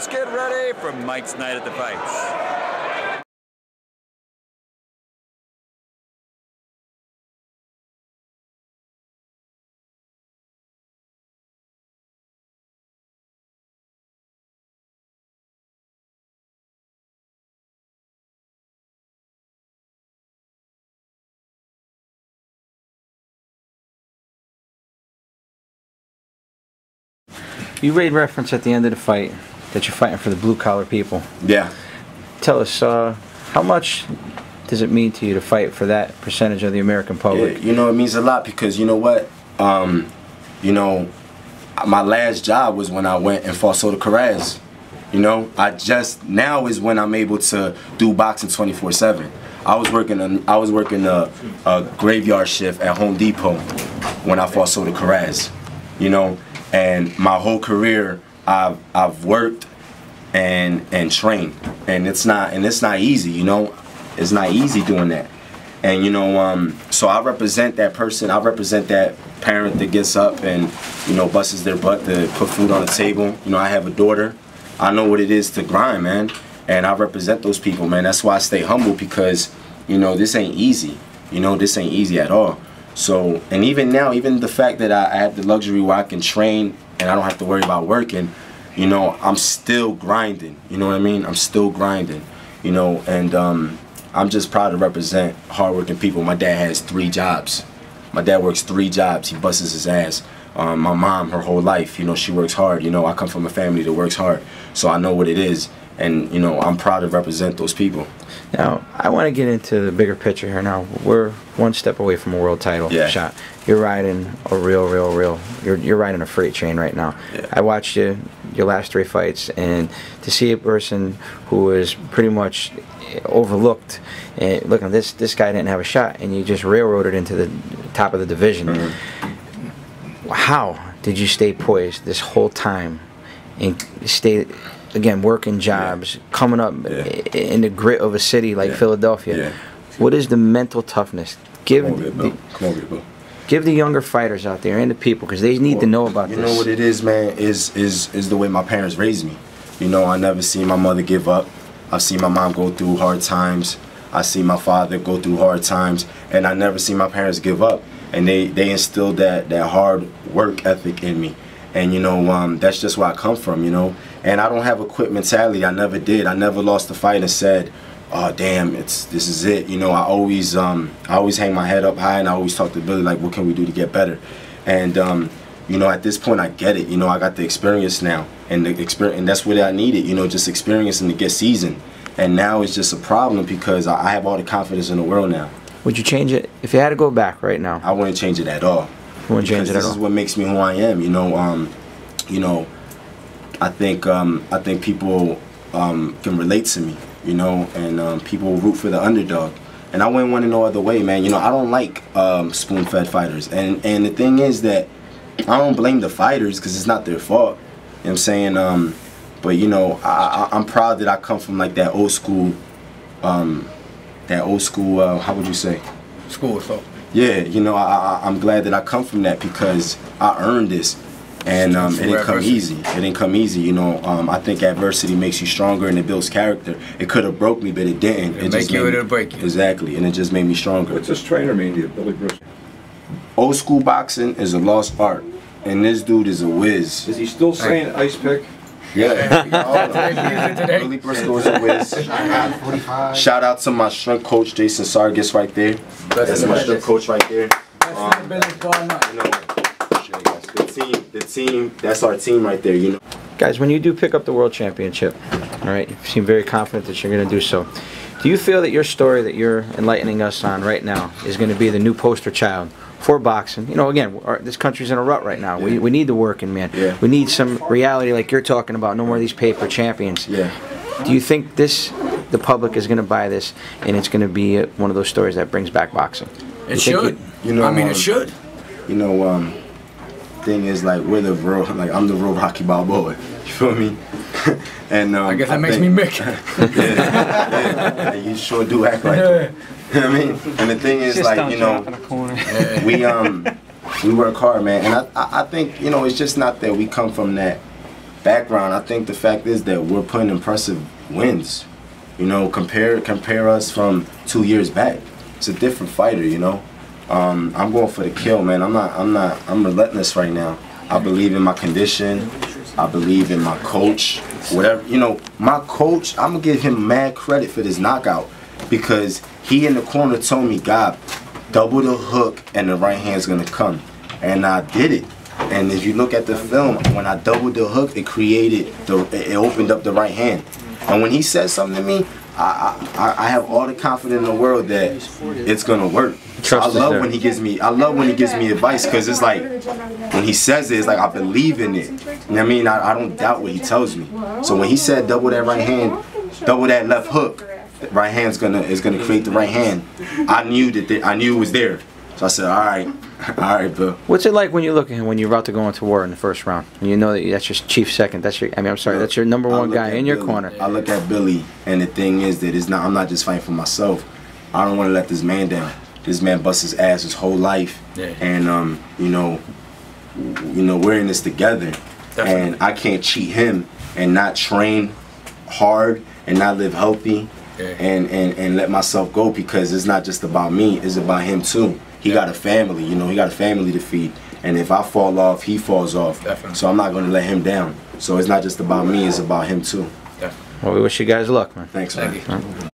Let's get ready for Mike's Night at the Fights. You made reference at the end of the fight that you're fighting for the blue-collar people. Yeah. Tell us, how much does it mean to you to fight for that percentage of the American public? Yeah, you know, it means a lot because, you know what, you know, my last job was when I went and fought Soto Carrez. You know, now is when I'm able to do boxing 24/7. I was working a graveyard shift at Home Depot when I fought Soto Carrez. You know, and my whole career I've worked and trained, and it's not easy. You know, it's not easy doing that. And you know, so I represent that person. I represent that parent that gets up and, you know, busts their butt to put food on the table. You know, I have a daughter. I know what it is to grind, man, and I represent those people, man. That's why I stay humble, because, you know, this ain't easy. You know, this ain't easy at all. So, and even now, even the fact that I have the luxury where I can train and I don't have to worry about working, you know, I'm still grinding. You know what I mean? I'm still grinding. You know, and I'm just proud to represent hardworking people. My dad has 3 jobs. My dad works 3 jobs. He busts his ass. My mom, her whole life, you know, she works hard. You know, I come from a family that works hard, so I know what it is. And, you know, I'm proud to represent those people. Now, I want to get into the bigger picture here now. We're one step away from a world title shot. You're riding a you're riding a freight train right now. Yeah. I watched your last 3 fights, and to see a person who was pretty much overlooked, and look, this guy didn't have a shot, and you just railroaded into the top of the division. Mm-hmm. How did you stay poised this whole time and stay, again, working jobs, coming up in the grit of a city like Philadelphia? Yeah. What is the mental toughness? Give the younger fighters out there and the people, because they need to know about this. You know what it is, man, is the way my parents raised me. You know, I never seen my mother give up. I've seen my mom go through hard times. I see my father go through hard times, and I never see my parents give up. And they instilled that hard work ethic in me. And, you know, that's just where I come from, you know. And I don't have a quit mentality. I never did. I never lost a fight and said, oh, damn, this is it. You know, I always hang my head up high, and I always talk to Billy, like, what can we do to get better? And, you know, at this point, I get it. You know, I got the experience now, and that's what I needed, you know, just experience and to get seasoned. And now it's just a problem because I have all the confidence in the world now. Would you change it if you had to go back right now? I wouldn't change it at all. You wouldn't change it at all? This is what makes me who I am. You know, I think people can relate to me. You know, and people root for the underdog. And I wouldn't want it no other way, man. You know, I don't like spoon-fed fighters. And the thing is that I don't blame the fighters because it's not their fault. You know what I'm saying? But, you know, I'm proud that I come from, like, that old school, how would you say? School of thought. Yeah, you know, I'm glad that I come from that because I earned this. And it didn't come easy. It didn't come easy, you know. I think adversity makes you stronger and it builds character. It could have broke me, but it didn't. It'll make you, it'll break you. Exactly, and it just made me stronger. What's this trainer mean to you, Billy Briscoe? Old school boxing is a lost art, and this dude is a whiz. Is he still saying ice pick? Yeah. Billy Briscoe is a whiz. Shout out to my strength coach, Jason Sargis, right there. That's my strength coach right there. You know, the team, that's our team right there, you know. Guys, when you do pick up the world championship, all right, you seem very confident that you're going to do so. Do you feel that your story that you're enlightening us on right now is going to be the new poster child for boxing? You know, again, this country's in a rut right now. We need the working man. Yeah. We need some reality like you're talking about, no more of these paper champions. Yeah. Do you think the public is going to buy this and it's going to be one of those stories that brings back boxing? It should. You know, I mean, it should. You know, thing is, like, we're the real, like, I'm the real Rocky Balboa. You feel me? And I guess that makes me Mick. Yeah, you sure do act like it. You know what I mean? And the thing is, like, you know, we work hard, man. And I think, you know, it's just not that we come from that background, I think the fact is that we're putting impressive wins. You know, compare us from 2 years back. It's a different fighter, you know. I'm going for the kill, man. I'm relentless right now. I believe in my condition. I believe in my coach. Whatever, you know, my coach, I'm gonna give him mad credit for this knockout because he in the corner told me, God, double the hook and the right hand's gonna come. And I did it. And if you look at the film, when I doubled the hook, it opened up the right hand. And when he said something to me, I have all the confidence in the world that it's gonna work. I love when he gives me advice because it's like when he says it, it's like I believe in it. You know what I mean? I don't doubt what he tells me. So when he said double that right hand, double that left hook, the right hand's is gonna create the right hand. I knew it was there. So I said, all right, Bill. What's it like when you look at him when you're about to go into war in the first round? And you know that that's your chief second. That's your, that's your number one guy in your corner. I look at Billy, and the thing is that I'm not just fighting for myself. I don't want to let this man down. This man busts his ass his whole life, and you know, we're in this together. Definitely. And I can't cheat him and not train hard and not live healthy, and let myself go because it's not just about me. It's about him too. He got a family, you know. He got a family to feed, and if I fall off, he falls off. Definitely. So I'm not going to let him down. So it's not just about me. It's about him too. Well, we wish you guys luck, man. Thanks, man. Thank you.